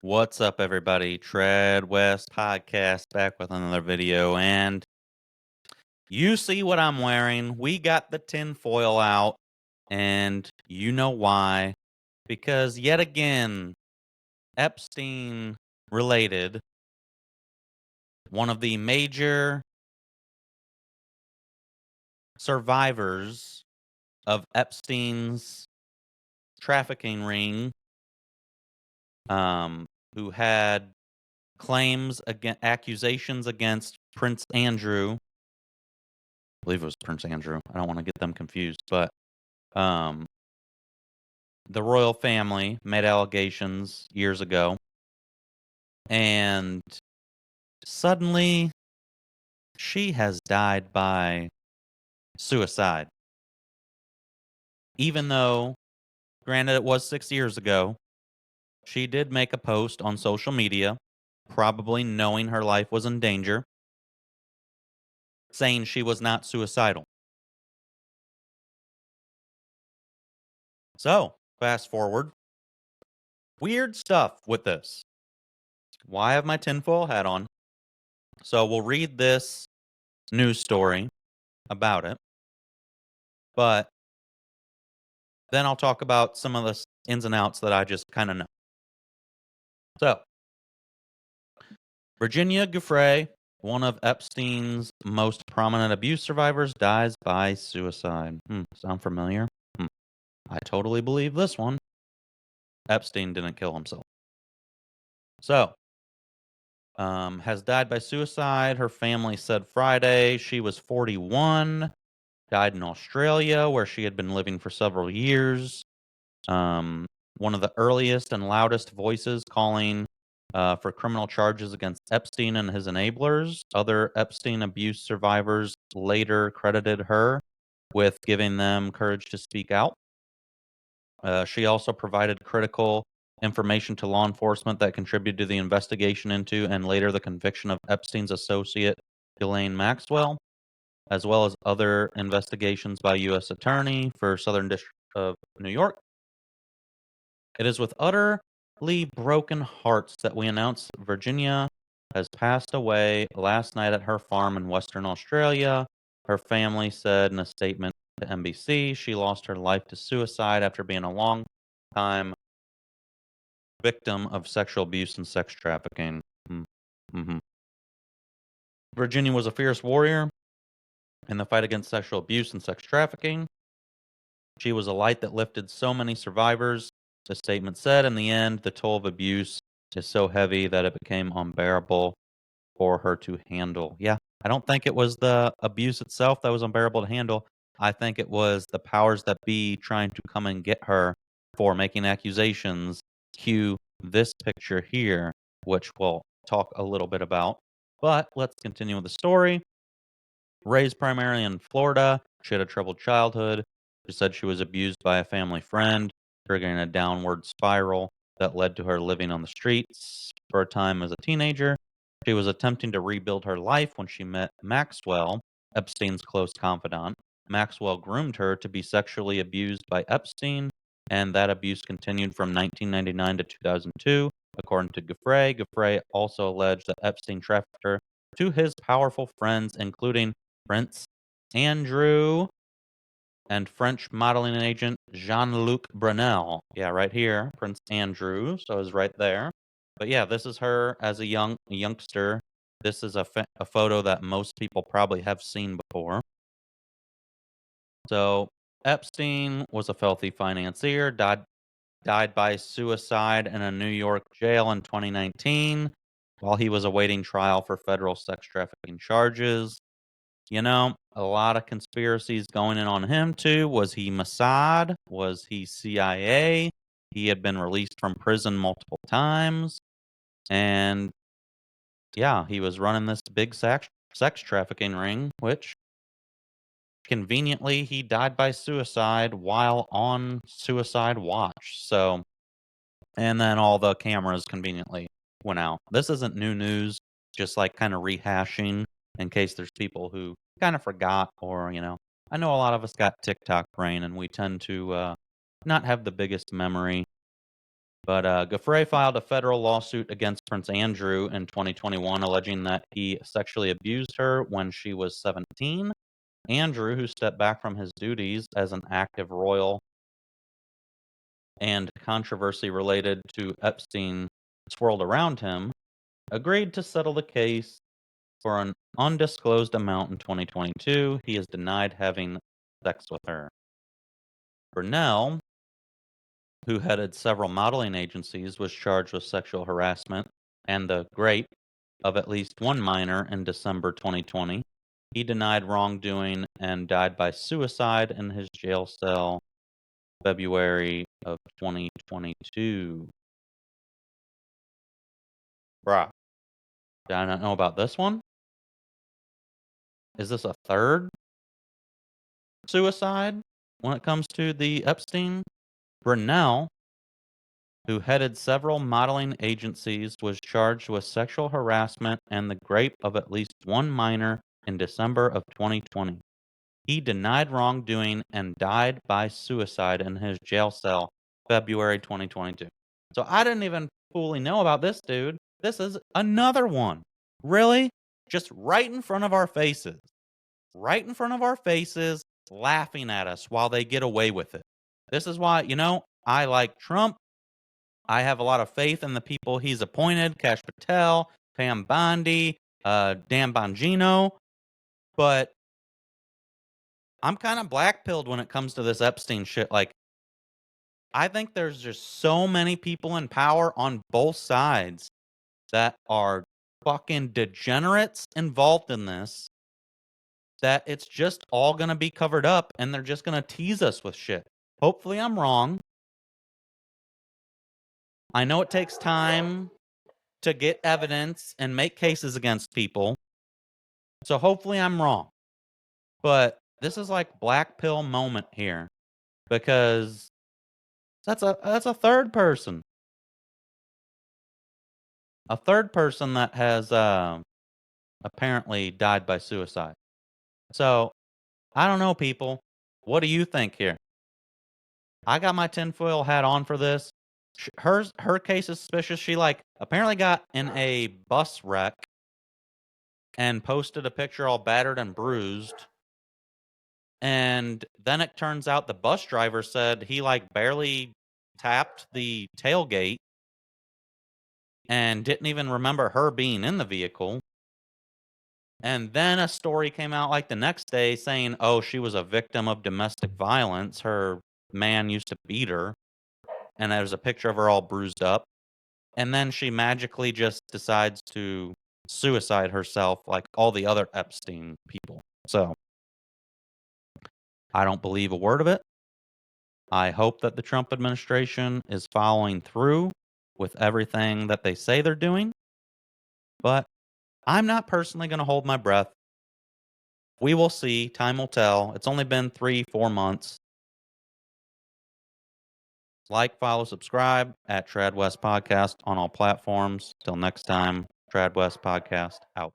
What's up, everybody? Tread West Podcast back with another video. And you see what I'm wearing. We got the tinfoil out, and you know why. Because yet again, Epstein related, one of the major survivors of Epstein's trafficking ring, um, who had accusations against Prince Andrew. I believe it was Prince Andrew. I don't want to get them confused, but um, the royal family made allegations years ago, and suddenly she has died by suicide. Even though, granted, it was 6 years ago, she did make a post on social media, probably knowing her life was in danger, saying she was not suicidal. So, fast forward. Weird stuff with this. Why have my tinfoil hat on? So, we'll read this news story about it, but then I'll talk about some of the ins and outs that I just kind of know. So, Virginia Giuffre, one of Epstein's most prominent abuse survivors, dies by suicide. Sound familiar? I totally believe this one. Epstein didn't kill himself. So, has died by suicide. Her family said Friday she was 41, died in Australia, where she had been living for several years. One of the earliest and loudest voices calling for criminal charges against Epstein and his enablers. Other Epstein abuse survivors later credited her with giving them courage to speak out. She also provided critical information to law enforcement that contributed to the investigation into and later the conviction of Epstein's associate, Ghislaine Maxwell, as well as other investigations by U.S. Attorney for Southern District of New York. It is with utterly broken hearts that we announce Virginia has passed away last night at her farm in Western Australia. Her family said in a statement to NBC she lost her life to suicide after being a long time victim of sexual abuse and sex trafficking. Mm-hmm. Virginia was a fierce warrior in the fight against sexual abuse and sex trafficking. She was a light that lifted so many survivors. The statement said, in the end, the toll of abuse is so heavy that it became unbearable for her to handle. Yeah, I don't think it was the abuse itself that was unbearable to handle. I think it was the powers that be trying to come and get her for making accusations. Cue this picture here, which we'll talk a little bit about. But let's continue with the story. Raised primarily in Florida, she had a troubled childhood. She said she was abused by a family friend, triggering a downward spiral that led to her living on the streets for a time as a teenager. She was attempting to rebuild her life when she met Maxwell, Epstein's close confidant. Maxwell groomed her to be sexually abused by Epstein, and that abuse continued from 1999 to 2002. According to Giuffre, Giuffre also alleged that Epstein trafficked her to his powerful friends, including Prince Andrew and French modeling agent Jean-Luc Brunel. Yeah, right here, Prince Andrew. So is right there. But yeah, this is her as a youngster. This is a photo that most people probably have seen before. So Epstein was a filthy financier, died by suicide in a New York jail in 2019 while he was awaiting trial for federal sex trafficking charges. You know, a lot of conspiracies going in on him too. Was he Mossad? Was he CIA? He had been released from prison multiple times. And yeah, he was running this big sex trafficking ring, which conveniently he died by suicide while on suicide watch. So, and then all the cameras conveniently went out. This isn't new news, just like kind of rehashing in case there's people who kind of forgot or, I know a lot of us got TikTok brain and we tend to not have the biggest memory. But Giuffre filed a federal lawsuit against Prince Andrew in 2021, alleging that he sexually abused her when she was 17. Andrew, who stepped back from his duties as an active royal, and controversy related to Epstein swirled around him, agreed to settle the case for an undisclosed amount in 2022. He has denied having sex with her. Brunel, who headed several modeling agencies, was charged with sexual harassment and the rape of at least one minor in December 2020. He denied wrongdoing and died by suicide in his jail cell February of 2022. Bruh. Did I not know about this one? Is this a third suicide when it comes to the Epstein? Brunel, who headed several modeling agencies, was charged with sexual harassment and the rape of at least one minor in December of 2020. He denied wrongdoing and died by suicide in his jail cell February 2022. So I didn't even fully know about this dude. This is another one. Really? Just right in front of our faces. Right in front of our faces, laughing at us while they get away with it. This is why, I like Trump. I have a lot of faith in the people he's appointed, Kash Patel, Pam Bondi, Dan Bongino, but I'm kind of black-pilled when it comes to this Epstein shit. Like, I think there's just so many people in power on both sides that are fucking degenerates involved in this, that it's just all gonna be covered up and they're just gonna tease us with shit. Hopefully I'm wrong. I know it takes time to get evidence and make cases against people. So hopefully I'm wrong. But this is like black pill moment here because that's a third person. A third person that has apparently died by suicide. So, I don't know, people. What do you think here? I got my tinfoil hat on for this. Her case is suspicious. She apparently got in a bus wreck and posted a picture all battered and bruised. And then it turns out the bus driver said he barely tapped the tailgate and didn't even remember her being in the vehicle. And then a story came out the next day saying, oh, she was a victim of domestic violence. Her man used to beat her. And there's a picture of her all bruised up. And then she magically just decides to suicide herself like all the other Epstein people. So I don't believe a word of it. I hope that the Trump administration is following through with everything that they say they're doing. But I'm not personally going to hold my breath. We will see. Time will tell. It's only been 3-4 months. Like, follow, subscribe at Trad West Podcast on all platforms. Till next time, Trad West Podcast out.